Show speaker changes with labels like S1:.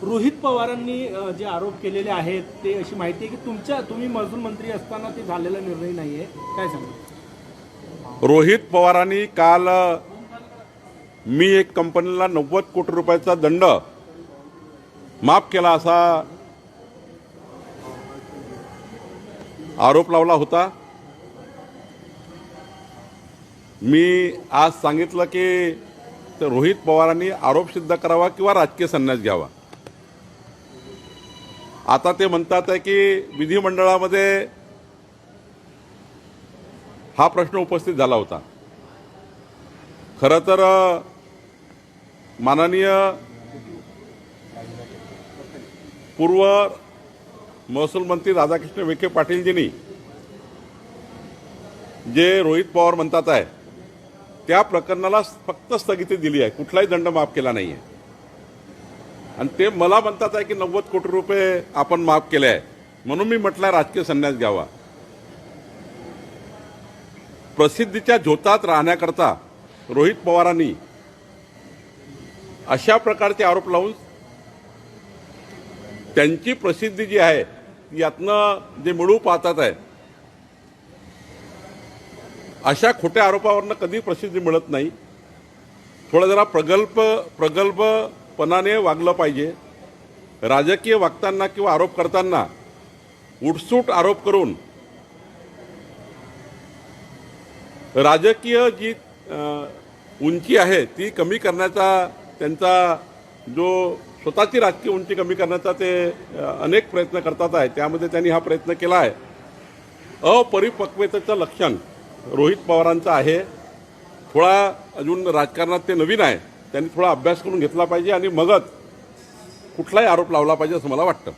S1: रोहित पवारांनी जे आरोप केलेले आहेत ते अशी माहिती आहे की तुम्ही महसूल मंत्री असताना ते झालेला निर्णय नाहीये, काय सांगा?
S2: रोहित पवारांनी काल मी एक कंपनीला 90 कोटी रुपयाचा दंड माफ केला असा आरोप लावला होता। मी आज सांगितलं की रोहित पवारांनी आरोप सिद्ध करावा किंवा राजकीय संन्यास घ्यावा। आता ते म्हणतात आहे की विधिमंडळामध्ये हा प्रश्न उपस्थित झाला होता। खरं तर माननीय पूर्व महसूल मंत्री राधाकृष्ण विखे पाटीलजींनी जे रोहित पवार म्हणतात आहे त्या प्रकरणाला फक्त स्थगिती दिली आहे, कुठलाही दंड माफ केला नाही आहे। आणि ते मला म्हणतात आहे की 90 कोटी रुपये आपण माफ केले आहे, म्हणून मी म्हटलं राजकीय संन्यास घ्यावा। प्रसिद्धीच्या झोतात राहण्याकरता रोहित पवारांनी अशा प्रकारचे आरोप लावून त्यांची प्रसिद्धी जी आहे यातनं जे मिळू पाहतात आहे, अशा खोट्या आरोपावरनं कधी प्रसिद्धी मिळत नाही। थोडं जरा प्रगल्भपणाने वागलं पाहिजे। राजकीय वागताना किंवा आरोप करताना उठसूट आरोप करून राजकीय जी उंची आहे ती कमी करण्याचा त्यांचा जो स्वतःची राजकीय उंची कमी करण्याचा ते अनेक प्रयत्न करतात आहे, त्यामध्ये त्यांनी हा प्रयत्न केला आहे। अपरिपक्वतेचं लक्षण रोहित पवारांचं आहे। थोडा अजून राजकारणात ते नवीन आहे, त्यांनी थोडा अभ्यास करून घेतला पाहिजे आणि मगच कुठलाही आरोप लावला पाहिजे असं मला वाटतं।